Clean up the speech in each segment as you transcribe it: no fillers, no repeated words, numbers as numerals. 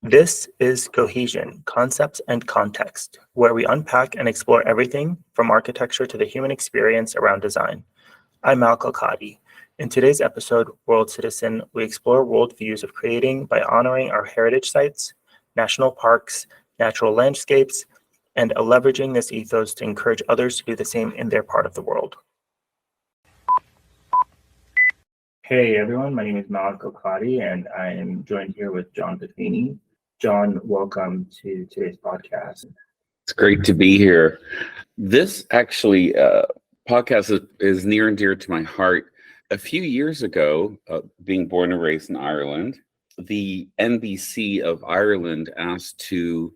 This is Cohesion, Concepts and Context, where we unpack and explore everything from architecture to the human experience around design. I'm Malek Alqadi. In today's episode, World Citizen, we explore worldviews of creating by honoring our heritage sites, national parks, natural landscapes, and leveraging this ethos to encourage others to do the same in their part of the world. Hey everyone, my name is Malek Alqadi, and I am joined here with John Buffini. John, welcome to today's podcast. It's great to be here. This actually podcast is near and dear to my heart. A few years ago, being born and raised in Ireland, the NBC of Ireland asked to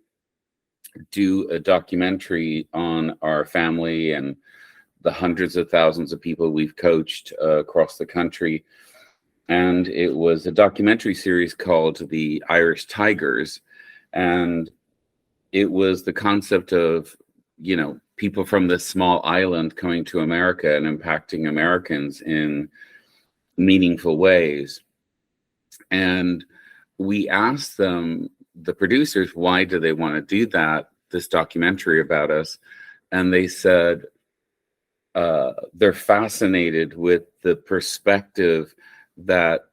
do a documentary on our family and the hundreds of thousands of people we've coached across the country. And it was a documentary series called The Irish Tigers. And it was the concept of, people from this small island coming to America and impacting Americans in meaningful ways. And we asked them, the producers, why do they want to do this documentary about us? And they said they're fascinated with the perspective that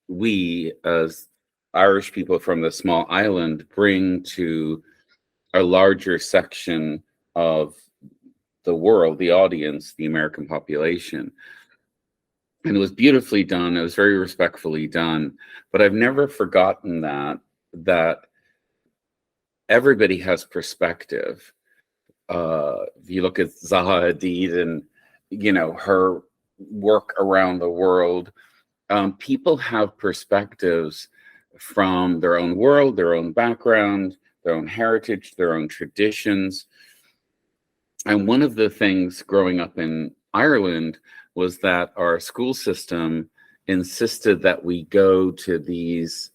we as Irish people from the small island bring to a larger section of the world, the audience, the American population. And it was beautifully done. It was very respectfully done. But I've never forgotten that everybody has perspective. If you look at Zaha Hadid and, her work around the world, people have perspectives from their own world, their own background, their own heritage, their own traditions. And one of the things growing up in Ireland was that our school system insisted that we go to these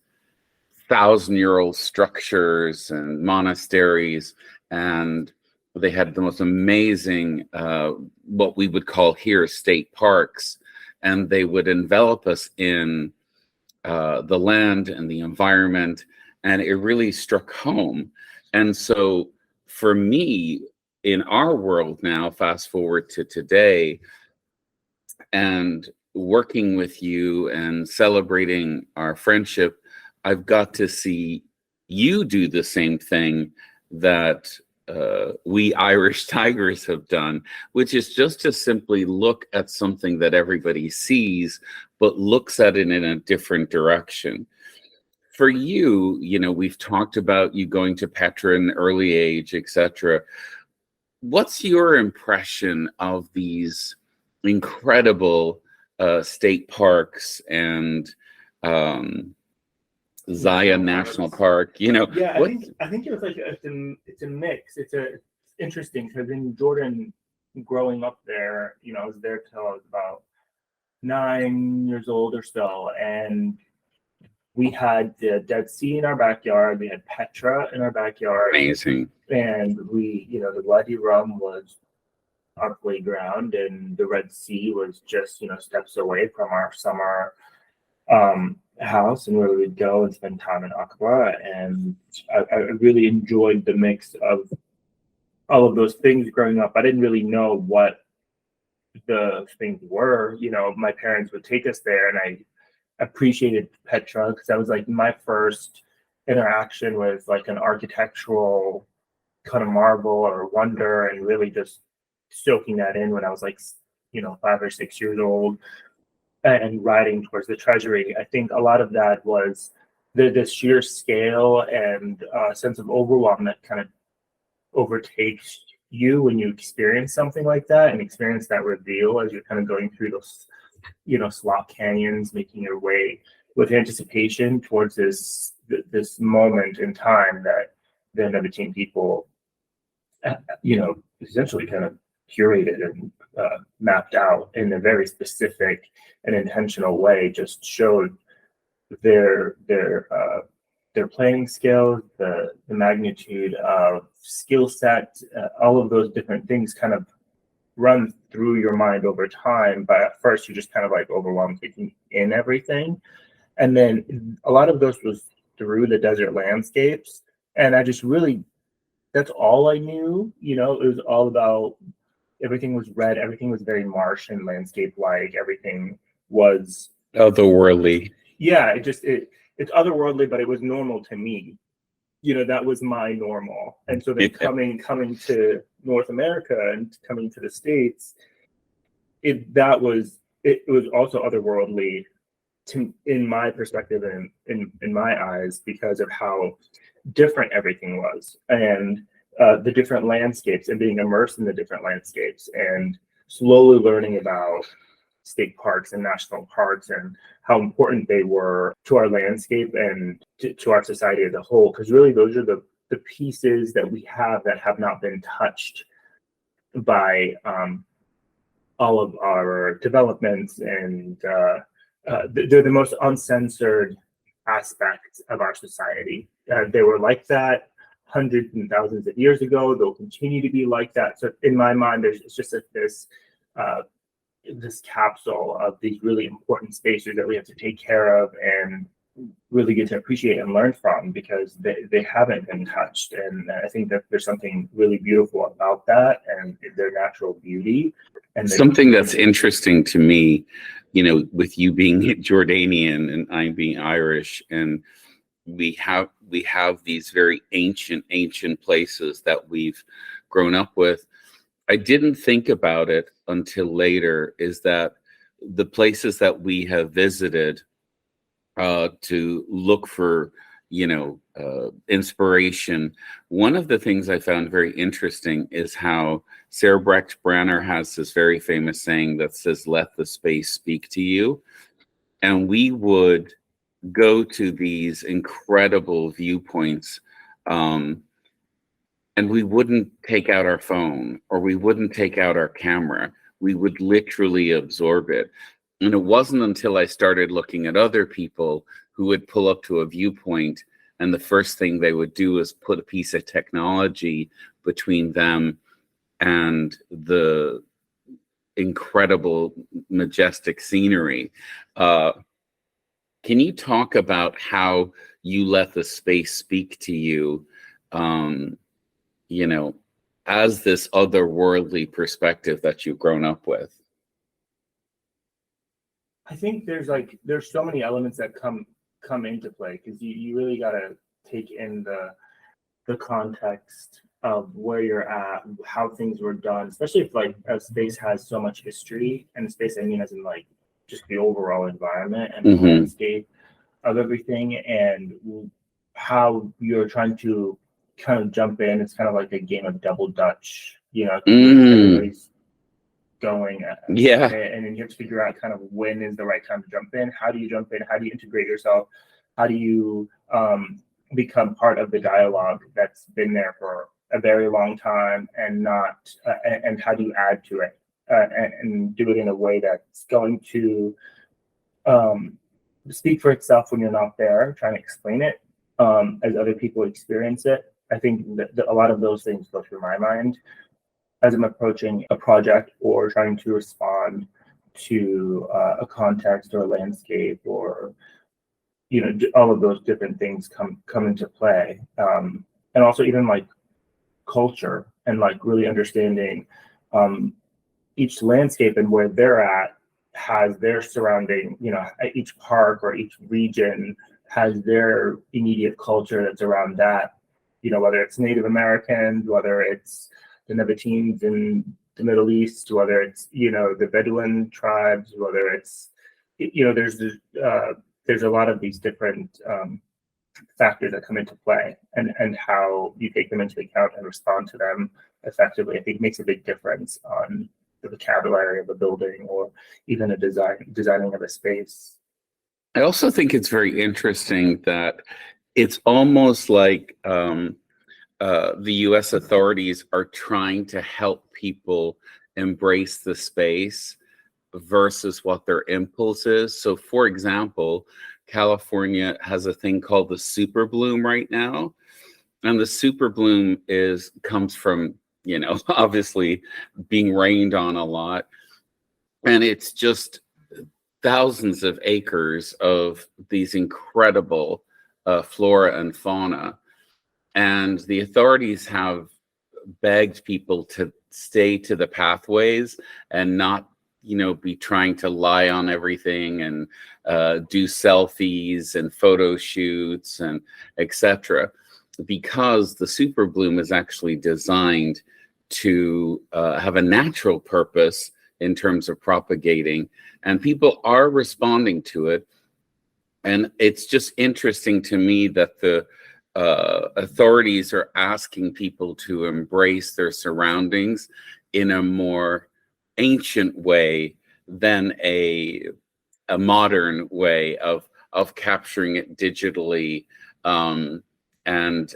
1,000-year-old structures and monasteries, and they had the most amazing, what we would call here state parks, and they would envelop us in the land and the environment, and it really struck home. And so for me, in our world now, fast forward to today, and working with you and celebrating our friendship, I've got to see you do the same thing that we Irish Tigers have done, which is just to simply look at something that everybody sees, but looks at it in a different direction. For you, we've talked about you going to Petra in an early age, etc. What's your impression of these incredible state parks and Zion National Park? Yeah, I think it was like it's a mix. It's interesting because in Jordan, growing up there, I was there till I was about 9 years old or so, and we had the Dead Sea in our backyard. We had Petra in our backyard. Amazing. And we, the Wadi Rum was our playground, and the Red Sea was just, steps away from our summer house, and where we'd go and spend time in Aqaba. And I really enjoyed the mix of all of those things growing up. I didn't really know what the things were. My parents would take us there, and I appreciated Petra because that was like my first interaction with like an architectural kind of marvel or wonder, and really just soaking that in when I was like 5 or 6 years old and riding towards the treasury. I think a lot of that was the sheer scale and sense of overwhelm that kind of overtakes you when you experience something like that, and experience that reveal as you're kind of going through those slot canyons, making your way with anticipation towards this moment in time that the Nevi'im people essentially kind of curated and mapped out in a very specific and intentional way. Just showed their playing skills, the magnitude of skill set, all of those different things kind of run through your mind over time. But at first you're just kind of like overwhelmed taking in everything. And then a lot of those was through the desert landscapes. And I just really, that's all I knew. You know, it was all about, everything was red, everything was very Martian landscape like, everything was Otherworldly. yeah, it's otherworldly, but it was normal to me. You know, that was my normal. And so then coming to North America and coming to the States, it was also otherworldly in my perspective and in my eyes, because of how different everything was, and the different landscapes, and being immersed in the different landscapes, and slowly learning about state parks and national parks and how important they were to our landscape and to our society as a whole. Because really, those are the pieces that we have that have not been touched by all of our developments, and they're the most uncensored aspects of our society. They were like that hundreds and thousands of years ago. They'll continue to be like that. So in my mind, it's just this capsule of these really important spaces that we have to take care of and really get to appreciate and learn from, because they haven't been touched. And I think that there's something really beautiful about that and their natural beauty. And something that's interesting to me, you know, with you being Jordanian and I being Irish, and we have these very ancient places that we've grown up with. I didn't think about it until later, is that the places that we have visited to look for, you know, inspiration. One of the things I found very interesting is how Sarah Brecht Branner has this very famous saying that says, "Let the space speak to you." And we would go to these incredible viewpoints, and we wouldn't take out our phone or we wouldn't take out our camera. We would literally absorb it. And it wasn't until I started looking at other people who would pull up to a viewpoint, and the first thing they would do is put a piece of technology between them and the incredible, majestic scenery. Can you talk about how you let the space speak to you, you know, as this otherworldly perspective that you've grown up with? I think there's so many elements that come into play, because you really got to take in the context of where you're at, how things were done, especially if like a space has so much history. And space, I mean, as in like just the overall environment and the landscape of everything, and how you're trying to kind of jump in. It's kind of like a game of double dutch, you know, everybody's going and then you have to figure out kind of when is the right time to jump in. How do you jump in? How do you integrate yourself? How do you become part of the dialogue that's been there for a very long time, and not and how do you add to it and do it in a way that's going to speak for itself when you're not there trying to explain it as other people experience it. I think that a lot of those things go through my mind as I'm approaching a project or trying to respond to a context or a landscape, or, you know, all of those different things come into play. And also even like culture, and like really understanding each landscape and where they're at has their surrounding, you know, each park or each region has their immediate culture that's around that, you know, whether it's Native Americans, whether it's the Nabateans in the Middle East, whether it's, you know, the Bedouin tribes, whether it's, you know, there's a lot of these different factors that come into play, and how you take them into account and respond to them effectively, I think makes a big difference on the vocabulary of a building, or even a designing of a space. I also think it's very interesting that it's almost like the US authorities are trying to help people embrace the space versus what their impulse is. So for example, California has a thing called the super bloom right now. And the super bloom comes from, you know, obviously being rained on a lot. And it's just thousands of acres of these incredible flora and fauna. And the authorities have begged people to stay to the pathways and not, be trying to lie on everything and do selfies and photo shoots and etc. Because the super bloom is actually designed to have a natural purpose in terms of propagating, and people are responding to it. And it's just interesting to me that the authorities are asking people to embrace their surroundings in a more ancient way than a modern way of capturing it digitally, and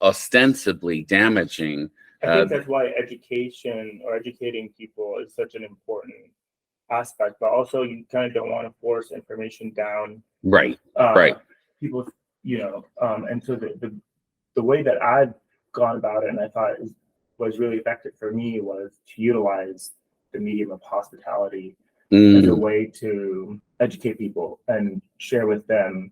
ostensibly damaging. I think that's why education or educating people is such an important aspect, but also you kind of don't want to force information down Right. people, and so the way that I've gone about it, and I thought was really effective for me, was to utilize the medium of hospitality as a way to educate people and share with them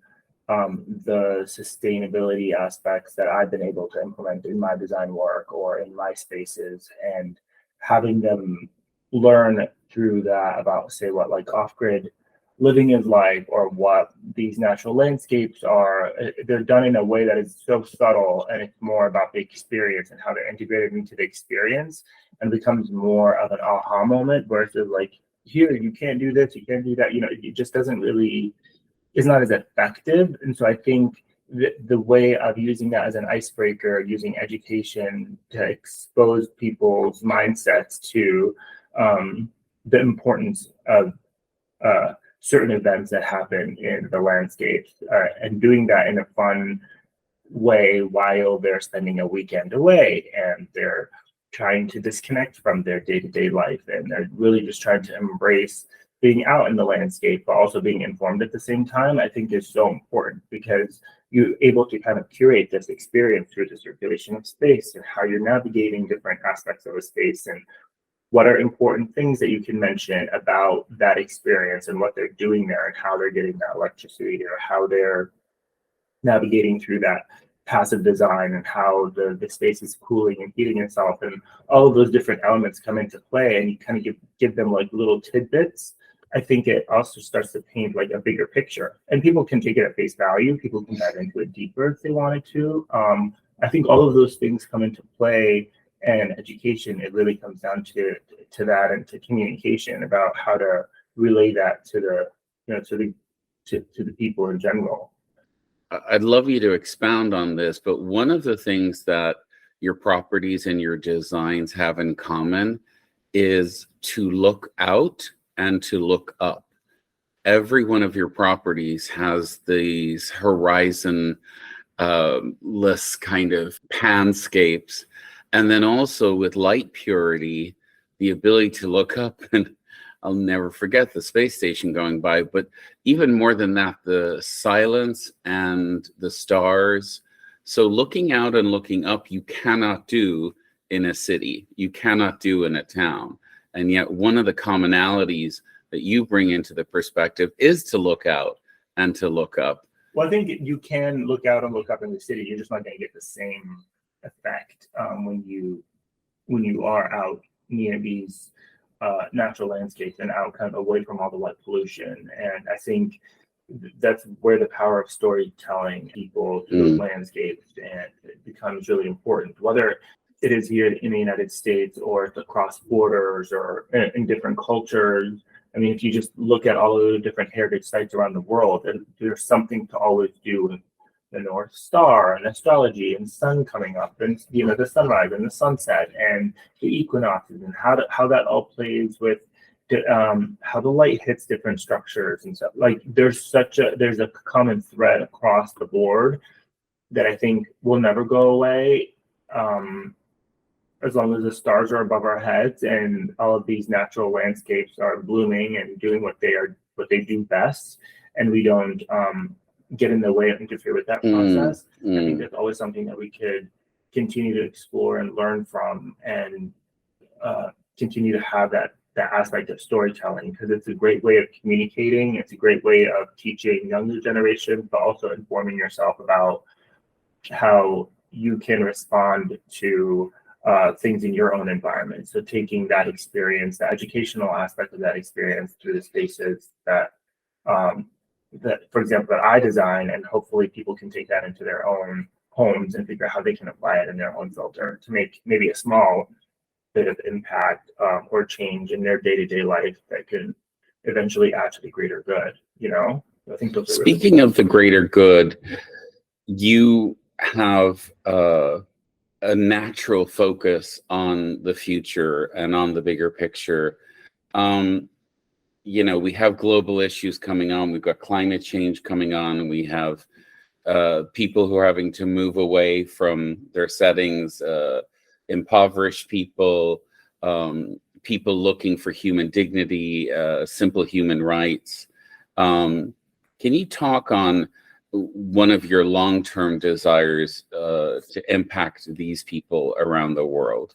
the sustainability aspects that I've been able to implement in my design work or in my spaces, and having them learn through that about, say, what like off-grid living is like, or what these natural landscapes are. They're done in a way that is so subtle, and it's more about the experience and how they're integrated into the experience, and becomes more of an aha moment versus like, here, you can't do this, you can't do that. It just doesn't really, is not as effective. And so I think the way of using that as an icebreaker, using education to expose people's mindsets to the importance of certain events that happen in the landscapes, and doing that in a fun way while they're spending a weekend away and they're trying to disconnect from their day-to-day life, and they're really just trying to embrace being out in the landscape but also being informed at the same time, I think is so important, because you're able to kind of curate this experience through the circulation of space and how you're navigating different aspects of a space, and what are important things that you can mention about that experience and what they're doing there and how they're getting that electricity, or how they're navigating through that passive design, and how the space is cooling and heating itself, and all of those different elements come into play, and you kind of give them like little tidbits. I think it also starts to paint like a bigger picture, and people can take it at face value. People can dive into it deeper if they wanted to. I think all of those things come into play, and education, it really comes down to that, and to communication about how to relay that to the people in general. I'd love you to expound on this, but one of the things that your properties and your designs have in common is to look out and to look up. Every one of your properties has these horizon less kind of panscapes, and then also with light purity, the ability to look up, and I'll never forget the space station going by, but even more than that, the silence and the stars. So looking out and looking up, you cannot do in a city, you cannot do in a town. And yet one of the commonalities that you bring into the perspective is to look out and to look up. Well, I think you can look out and look up in the city. You're just not going to get the same effect when you are out near these natural landscapes and out kind of away from all the light pollution. And I think that's where the power of storytelling people through landscapes, and it becomes really important, whether it is here in the United States or across borders or in different cultures. I mean, if you just look at all of the different heritage sites around the world, there's something to always do with the North Star and astrology and sun coming up, and the sunrise and the sunset and the equinoxes, and how that all plays with how the light hits different structures and stuff. Like there's a common thread across the board that I think will never go away, as long as the stars are above our heads and all of these natural landscapes are blooming and doing what they do best, and we don't get in the way and interfere with that process. I think that's always something that we could continue to explore and learn from, and continue to have that that aspect of storytelling, because it's a great way of communicating. It's a great way of teaching younger generations, but also informing yourself about how you can respond to things in your own environment. So taking that experience, the educational aspect of that experience through the spaces that, for example, that I design, and hopefully people can take that into their own homes and figure out how they can apply it in their own filter to make maybe a small bit of impact or change in their day-to-day life that can eventually add to the greater good. I think those are Speaking of the greater good, you have a natural focus on the future and on the bigger picture. We have global issues coming on. We've got climate change coming on. We have people who are having to move away from their settings, impoverished people, people looking for human dignity, simple human rights. Can you talk on one of your long-term desires to impact these people around the world?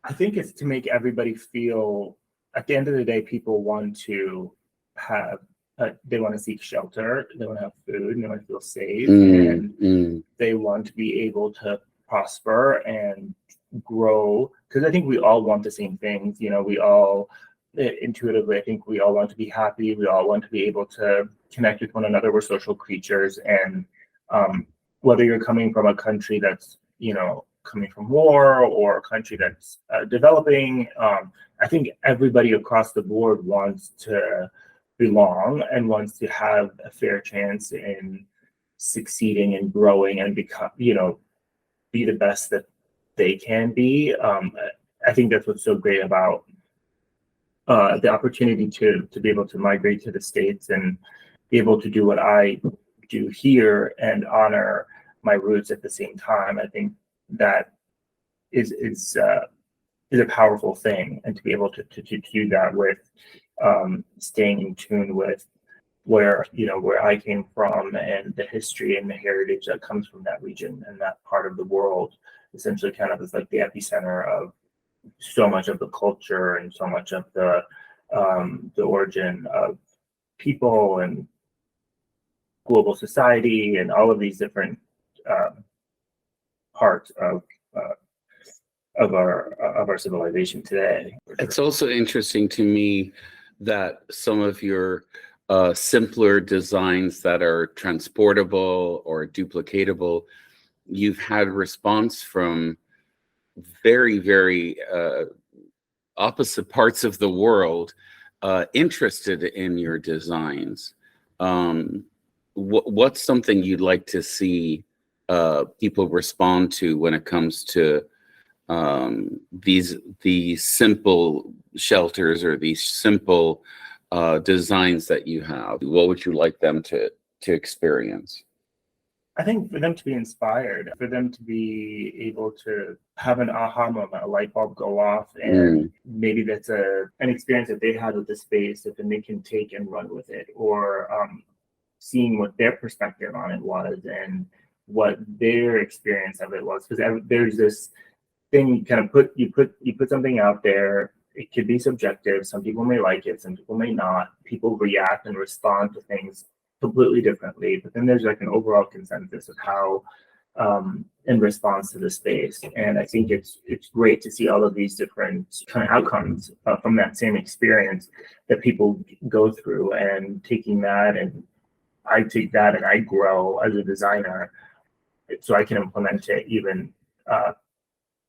I think it's to make everybody feel, at the end of the day, people want to have, they want to seek shelter, they want to have food, and they want to feel safe, and they want to be able to prosper and grow, because I think we all want the same things. We all intuitively, I think we all want to be happy. We all want to be able to connect with one another. We're social creatures, and whether you're coming from a country that's coming from war or a country that's developing, I think everybody across the board wants to belong and wants to have a fair chance in succeeding and growing and become, be the best that they can be. I think that's what's so great about the opportunity to be able to migrate to the States and be able to do what I do here and honor my roots at the same time. I think that is a powerful thing, and to be able to do that with staying in tune with where I came from and the history and the heritage that comes from that region and that part of the world, essentially kind of is like the epicenter of so much of the culture and so much of the origin of people and global society and all of these different parts of our civilization today. It's also interesting to me that some of your simpler designs that are transportable or duplicatable, you've had response from very, very opposite parts of the world interested in your designs. What's something you'd like to see people respond to when it comes to these simple shelters or these simple designs that you have? What would you like them to experience? I think for them to be inspired, for them to be able to have an aha moment, a light bulb go off, and maybe that's an experience that they had with the space that then they can take and run with it, or seeing what their perspective on it was and what their experience of it was. Because there's this thing, you put something out there. It could be subjective. Some people may like it, some people may not. People react and respond to things completely differently, but then there's like an overall consensus of how in response to the space. And I think it's great to see all of these different kind of outcomes from that same experience that people go through, and taking that, and I take that and I grow as a designer so I can implement it even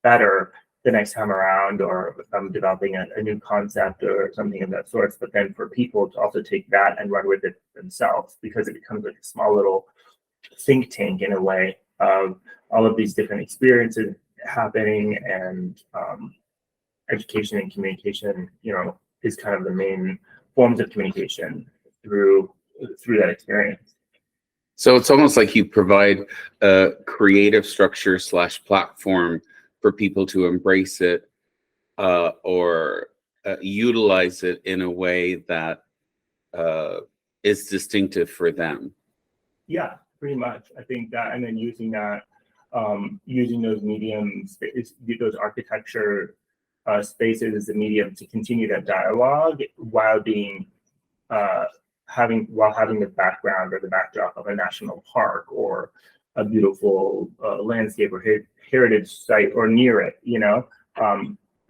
better the next time around, or if I'm developing a new concept or something of that sort. But then for people to also take that and run with it themselves, because it becomes like a small little think tank in a way of all of these different experiences happening, and education and communication, is kind of the main forms of communication through that experience. So it's almost like you provide a creative structure / platform for people to embrace it or utilize it in a way that is distinctive for them. Yeah, pretty much. I think that, and then using that, using those mediums, those architecture spaces as a medium to continue that dialogue while being having the background or the backdrop of a national park or a beautiful landscape or heritage site or near it,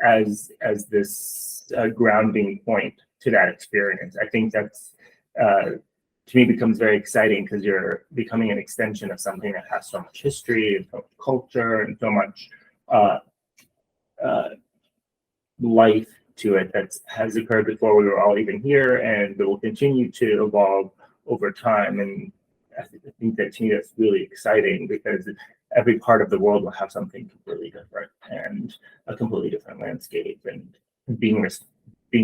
as this grounding point to that experience. I think that's to me becomes very exciting because you're becoming an extension of something that has so much history and so much culture and so much life to it that has occurred before we were all even here, and it will continue to evolve over time. And I think that to me that's really exciting because every part of the world will have something completely different and a completely different landscape, and being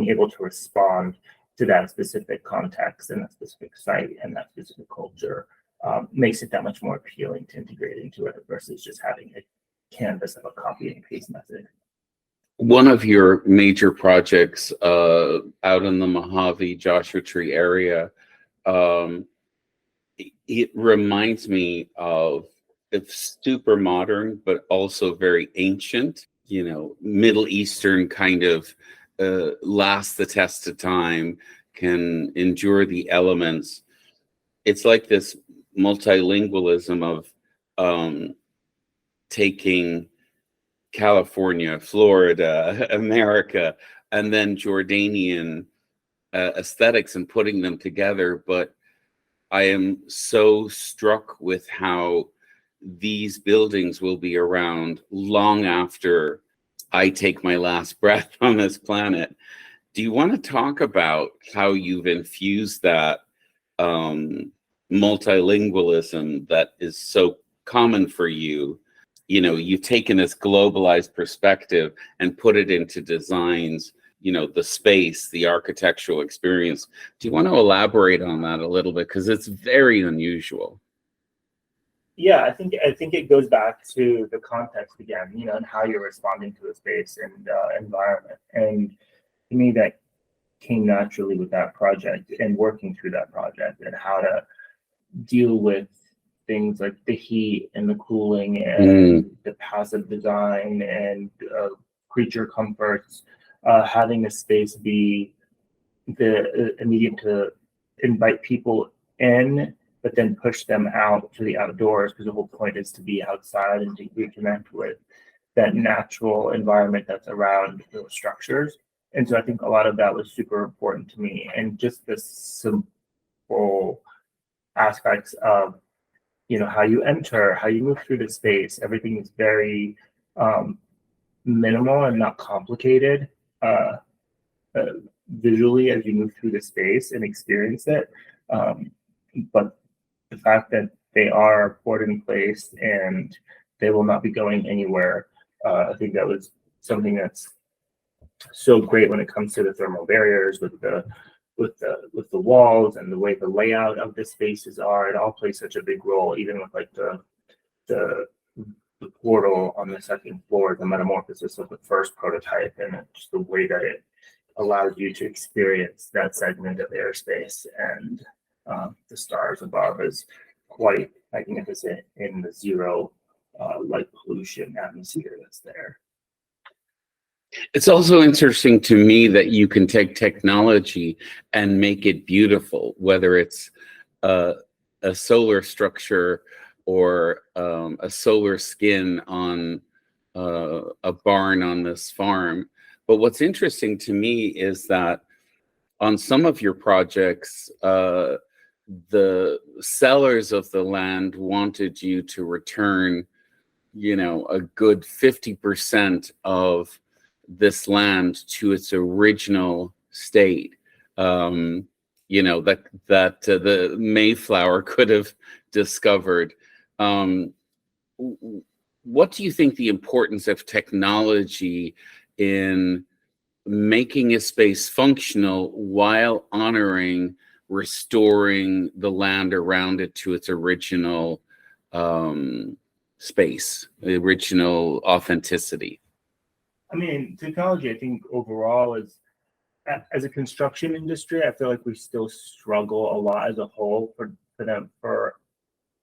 able to respond to that specific context and that specific site and that specific culture makes it that much more appealing to integrate into it versus just having a canvas of a copy and paste method. One of your major projects out in the Mojave Joshua Tree area, it reminds me of it's super modern, but also very ancient, Middle Eastern kind of last the test of time, can endure the elements. It's like this multilingualism of taking California, Florida, America, and then Jordanian aesthetics and putting them together. But I am so struck with how these buildings will be around long after I take my last breath on this planet. Do you want to talk about how you've infused that multilingualism that is so common for you? You've taken this globalized perspective and put it into designs, the space, the architectural experience. Do you want to elaborate on that a little bit? Because it's very unusual. Yeah, I think it goes back to the context again, and how you're responding to the space and environment. And to me, that came naturally with that project and working through that project and how to deal with things like the heat and the cooling and the passive design and creature comforts, having the space be a medium to invite people in, but then push them out to the outdoors, because the whole point is to be outside and to reconnect with that natural environment that's around those structures. And so I think a lot of that was super important to me, and just the simple aspects of how you enter, how you move through the space. Everything is very minimal and not complicated visually as you move through the space and experience it. But the fact that they are poured in place and they will not be going anywhere, I think that was something that's so great when it comes to the thermal barriers with the walls and the way the layout of the spaces are. It all plays such a big role, even with like the portal on the second floor, the metamorphosis of the first prototype, and just the way that it allows you to experience that segment of airspace. And the stars above is quite magnificent in the zero light pollution atmosphere that's there. It's also interesting to me that you can take technology and make it beautiful, whether it's a solar structure or a solar skin on a barn on this farm. But what's interesting to me is that on some of your projects, the sellers of the land wanted you to return, a good 50% of this land to its original state, that the Mayflower could have discovered. What do you think the importance of technology in making a space functional while honoring, restoring the land around it to its original space, the original authenticity? I mean, technology, I think overall is, as a construction industry, I feel like we still struggle a lot as a whole for the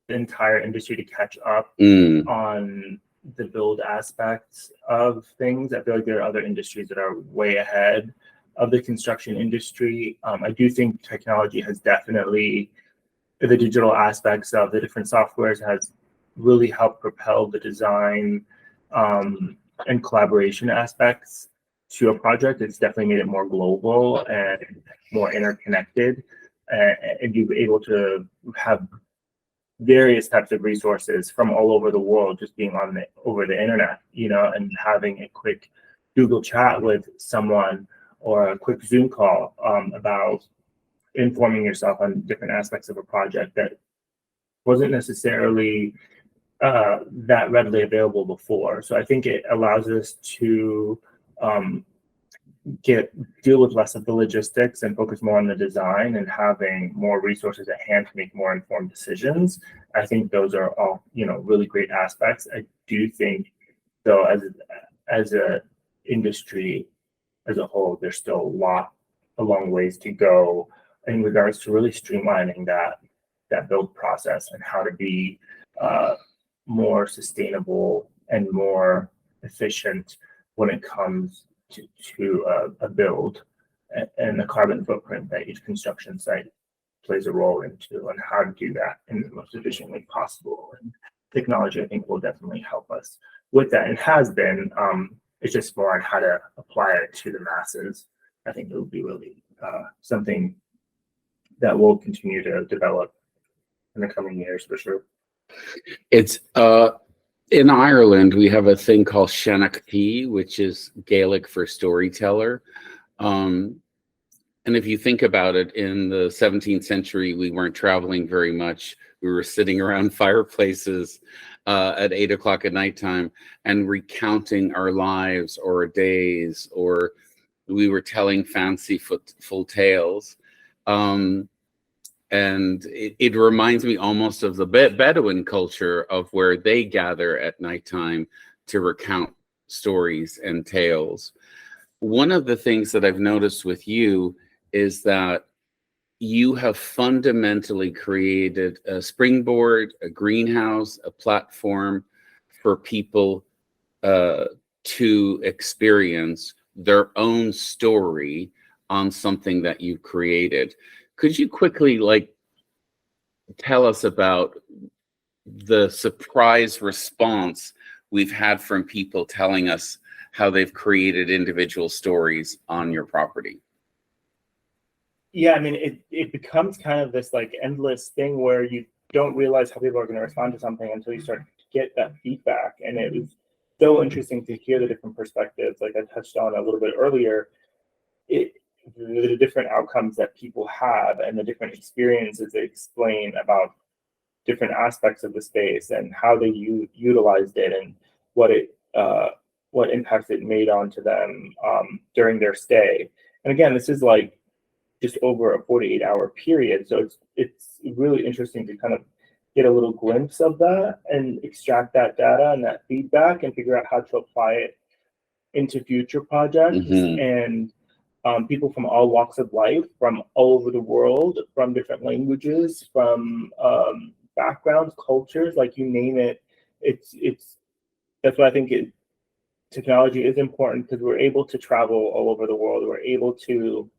entire industry to catch up on the build aspects of things. I feel like there are other industries that are way ahead of the construction industry. I do think technology has definitely, the digital aspects of the different softwares has really helped propel the design and collaboration aspects to a project. It's definitely made it more global and more interconnected, and you're able to have various types of resources from all over the world just being over the internet, and having a quick Google chat with someone or a quick Zoom call about informing yourself on different aspects of a project that wasn't necessarily that readily available before. So I think it allows us to deal with less of the logistics and focus more on the design and having more resources at hand to make more informed decisions. I think those are all, really great aspects. I do think, though, as a industry as a whole, there's still a long ways to go in regards to really streamlining that build process and how to be more sustainable and more efficient when it comes to a build and the carbon footprint that each construction site plays a role into, and how to do that in the most efficient way possible. And technology, I think, will definitely help us with that, and has been. It's just more on how to apply it to the masses. I think it will be really something that will continue to develop in the coming years for sure. It's in Ireland, we have a thing called Shanachty, which is Gaelic for storyteller. And if you think about it, in the 17th century, we weren't traveling very much. We were sitting around fireplaces at 8 o'clock at nighttime and recounting our lives or days, or we were telling fanciful tales. And it reminds me almost of the Bedouin culture of where they gather at nighttime to recount stories and tales. One of the things that I've noticed with you is that you have fundamentally created a springboard, a greenhouse, a platform for people to experience their own story on something that you've created. Could you quickly tell us about the surprise response we've had from people telling us how they've created individual stories on your property? Yeah, I mean, it becomes kind of this endless thing where you don't realize how people are going to respond to something until you start to get that feedback. And it was so interesting to hear the different perspectives, like I touched on a little bit earlier. The different outcomes that people have and the different experiences they explain about different aspects of the space and how they utilized it and what impacts it made onto them during their stay. And again, this is just over a 48-hour period, so it's really interesting to kind of get a little glimpse of that and extract that data and that feedback and figure out how to apply it into future projects. Mm-hmm. And people from all walks of life, from all over the world, from different languages, from backgrounds, cultures, you name it. It's that's why I think technology is important, because we're able to travel all over the world. We're able to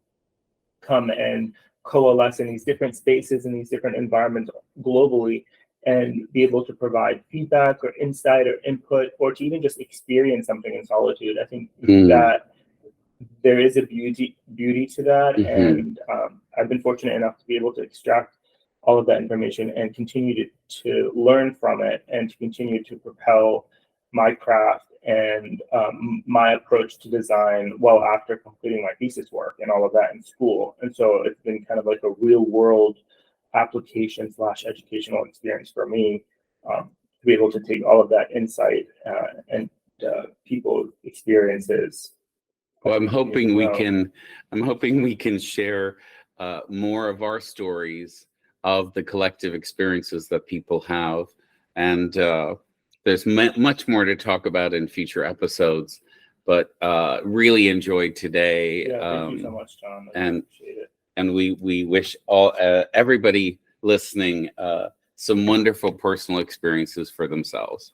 come and coalesce in these different spaces, in these different environments globally, and be able to provide feedback or insight or input, or to even just experience something in solitude. I think that there is a beauty to that. And I've been fortunate enough to be able to extract all of that information and continue to learn from it, and to continue to propel my craft and my approach to design well after completing my thesis work and all of that in school. And so it's been kind of like a real world application / educational experience for me, to be able to take all of that insight and people's experiences. Well, I'm hoping we can share more of our stories of the collective experiences that people have, and there's much more to talk about in future episodes. But really enjoyed today. Yeah, thank you so much, John. I appreciate it. And we wish everybody listening some wonderful personal experiences for themselves.